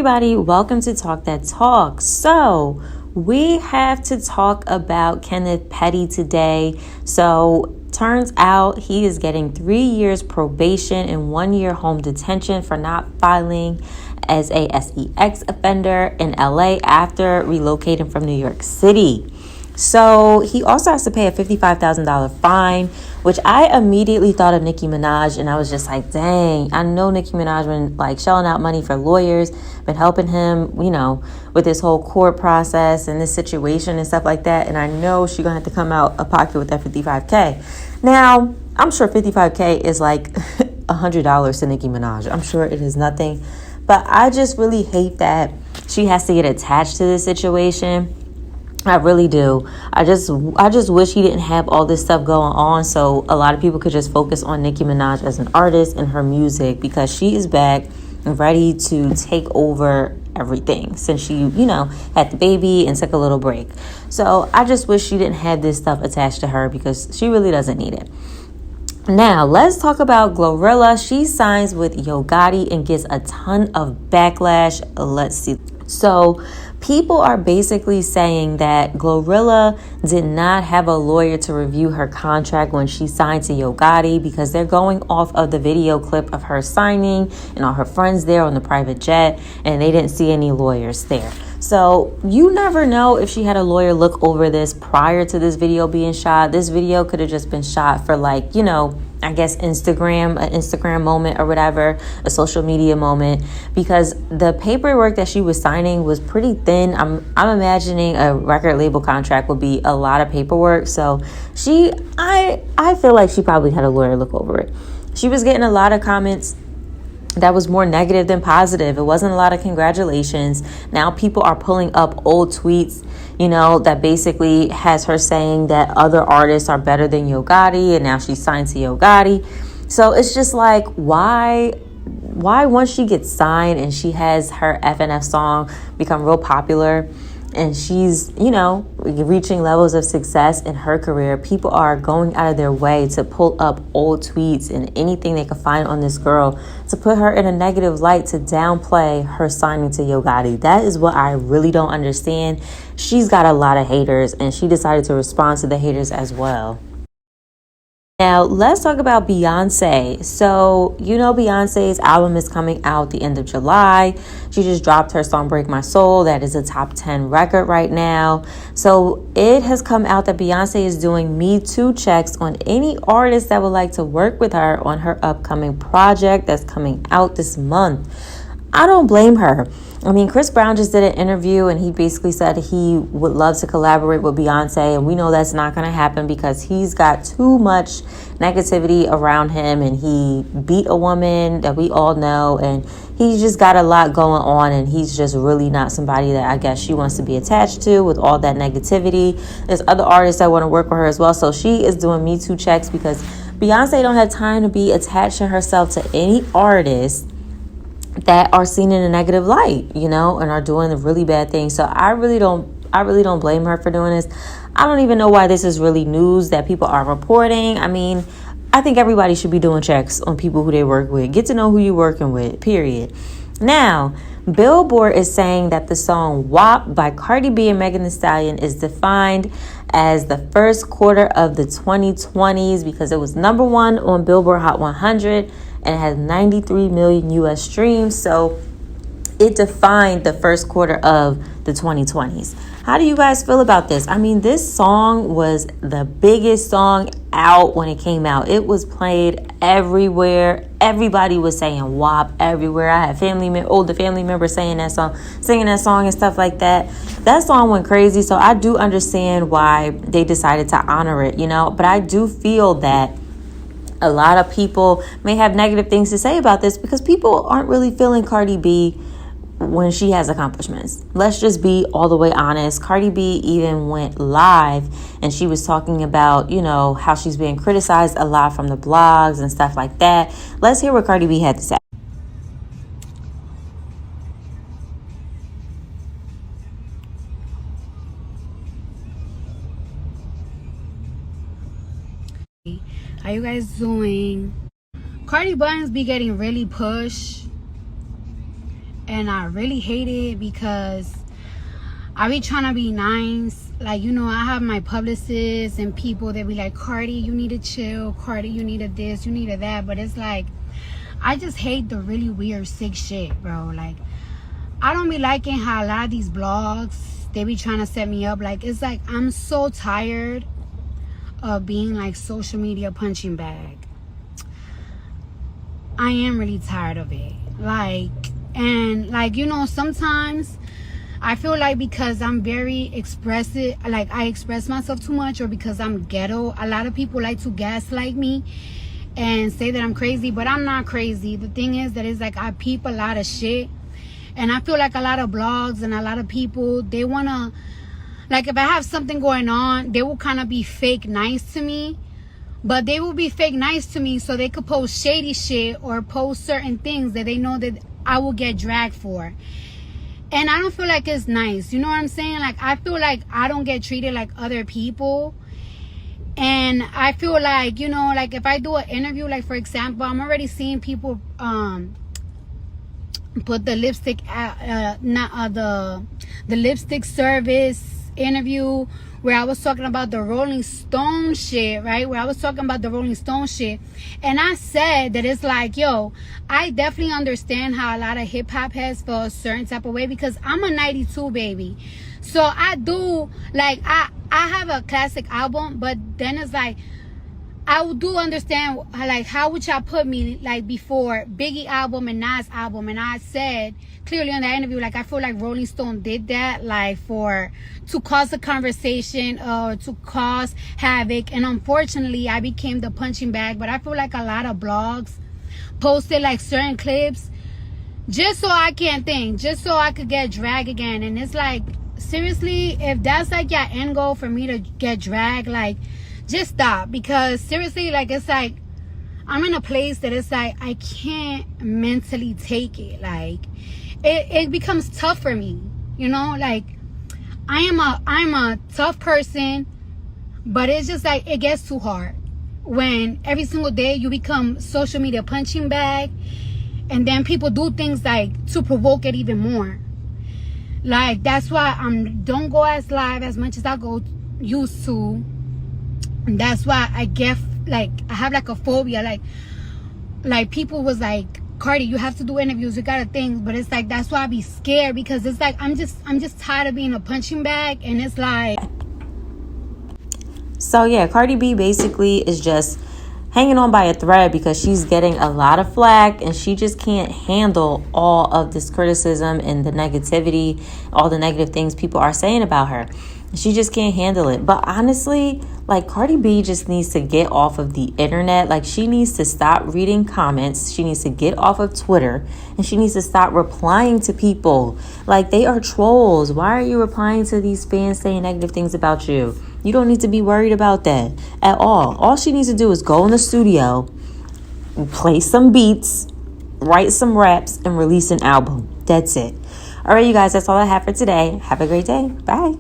everybody, welcome to Talk That Talk. So we have to talk about Kenneth Petty today. So turns out he is getting 3 years probation and 1 year home detention for not filing as a sex offender in LA after relocating from New York City. So he also has to pay a $55,000 fine, which I immediately thought of Nicki Minaj, and I was just like, dang, I know Nicki Minaj been like shelling out money for lawyers, been helping him, with this whole court process and this situation and stuff like that, and I know she's gonna have to come out of pocket with that $55K. Now, I'm sure $55K is like $100 to Nicki Minaj. I'm sure it is nothing, but I just really hate that she has to get attached to this situation. I really do. I just wish he didn't have all this stuff going on so a lot of people could just focus on Nicki Minaj as an artist and her music, because she is back and ready to take over everything since she, had the baby and took a little break. So I just wish she didn't have this stuff attached to her because she really doesn't need it. Now, let's talk about Glorilla. She signs with Gotti and gets a ton of backlash. Let's see. So people are basically saying that Glorilla did not have a lawyer to review her contract when she signed to Gotti, because they're going off of the video clip of her signing and all her friends there on the private jet, and they didn't see any lawyers there. So you never know if she had a lawyer look over this prior to this video being shot. This video could have just been shot for I guess an Instagram moment or whatever, a social media moment, because the paperwork that she was signing was pretty thin. I'm imagining a record label contract would be a lot of paperwork. So I feel like she probably had a lawyer look over it. She was getting a lot of comments that was more negative than positive. It wasn't a lot of congratulations. Now people are pulling up old tweets, that basically has her saying that other artists are better than Gotti, and now she's signed to Gotti. So it's just like, why once she gets signed and she has her FNF song become real popular and she's, reaching levels of success in her career, people are going out of their way to pull up old tweets and anything they can find on this girl to put her in a negative light, to downplay her signing to Gotti. That is what I really don't understand. She's got a lot of haters, and she decided to respond to the haters as well. Now, let's talk about Beyonce. So, Beyonce's album is coming out the end of July. She just dropped her song Break My Soul. That is a top 10 record right now. So, it has come out that Beyonce is doing Me Too checks on any artist that would like to work with her on her upcoming project that's coming out this month. I don't blame her. I mean, Chris Brown just did an interview and he basically said he would love to collaborate with Beyonce, and we know that's not going to happen because he's got too much negativity around him, and he beat a woman that we all know, and he's just got a lot going on, and he's just really not somebody that I guess she wants to be attached to with all that negativity. There's other artists that want to work with her as well, so she is doing Me Too checks because Beyonce don't have time to be attaching herself to any artist that are seen in a negative light, and are doing the really bad things. So I really don't blame her for doing this. I don't even know why this is really news that people are reporting. I mean, I think everybody should be doing checks on people who they work with. Get to know who you're working with, period. Now, Billboard is saying that the song WAP by Cardi B and Megan Thee Stallion is defined as the first quarter of the 2020s because it was number one on Billboard Hot 100 and it has 93 million US streams. So it defined the first quarter of the 2020s. How do you guys feel about this? I mean, this song was the biggest song out when it came out. It was played everywhere. Everybody was saying WAP everywhere. I had older family members saying that song, singing that song and stuff like that. That song went crazy. So I do understand why they decided to honor it, but I do feel that a lot of people may have negative things to say about this because people aren't really feeling Cardi B when she has accomplishments. Let's just be all the way honest. Cardi B even went live and she was talking about, how she's being criticized a lot from the blogs and stuff like that. Let's hear what Cardi B had to say. How you guys doing? Cardi Buns be getting really pushed and I really hate it because I be trying to be nice. Like, you know, I have my publicists and people that be like, Cardi, you need to chill. Cardi, you need to this, you need to that. But it's like, I just hate the really weird, sick shit, bro. Like, I don't be liking how a lot of these blogs, they be trying to set me up. Like, it's like, I'm so tired of being like social media punching bag. I am really tired of it. Like, and like, you know, sometimes I feel like because I'm very expressive, like I express myself too much, or because I'm ghetto, a lot of people like to gaslight me and say that I'm crazy, but I'm not crazy. The thing is that it's like I peep a lot of shit, and I feel like a lot of blogs and a lot of people, they want to, like, if I have something going on, they will kind of be fake nice to me, but they will be fake nice to me so they could post shady shit or post certain things that they know that I will get dragged for. And I don't feel like it's nice. You know what I'm saying? Like, I feel like I don't get treated like other people. And I feel like, you know, like if I do an interview, like for example, I'm already seeing people put the lipstick the lipstick service interview where I was talking about the Rolling Stone shit, right? Where I was talking about the Rolling Stone shit. And I said that it's like, yo, I definitely understand how a lot of hip hop heads feel a certain type of way because I'm a 92 baby. So I do, like, I have a classic album, but then it's like, I do understand, like, how would y'all put me, like, before Biggie album and Nas album? And I said clearly in that interview, like, I feel like Rolling Stone did that, like, to cause a conversation or to cause havoc. And unfortunately, I became the punching bag. But I feel like a lot of blogs posted, like, certain clips just so I can't think, just so I could get dragged again. And it's like, seriously, if that's, like, your end goal for me to get dragged, like, just stop. Because seriously, like, it's like I'm in a place that it's like I can't mentally take it. Like it becomes tough for me, you know. Like I'm a tough person, but it's just like it gets too hard when every single day you become social media punching bag, and then people do things like to provoke it even more. Like, that's why don't go as live as much as I used to. And that's why I get, like, I have like a phobia. Like people was like, Cardi, you have to do interviews, you gotta think. But it's like, that's why I be scared, because it's like I'm just tired of being a punching bag. And it's like, so yeah, Cardi B basically is just hanging on by a thread because she's getting a lot of flack and she just can't handle all of this criticism and the negativity, all the negative things people are saying about her. She just can't handle it. But honestly, like, Cardi B just needs to get off of the internet. Like, she needs to stop reading comments. She needs to get off of Twitter, and she needs to stop replying to people. Like, they are trolls. Why are you replying to these fans saying negative things about you? You don't need to be worried about that at all. All she needs to do is go in the studio, play some beats, write some raps, and release an album. That's it. All right, you guys, that's all I have for today. Have a great day. Bye.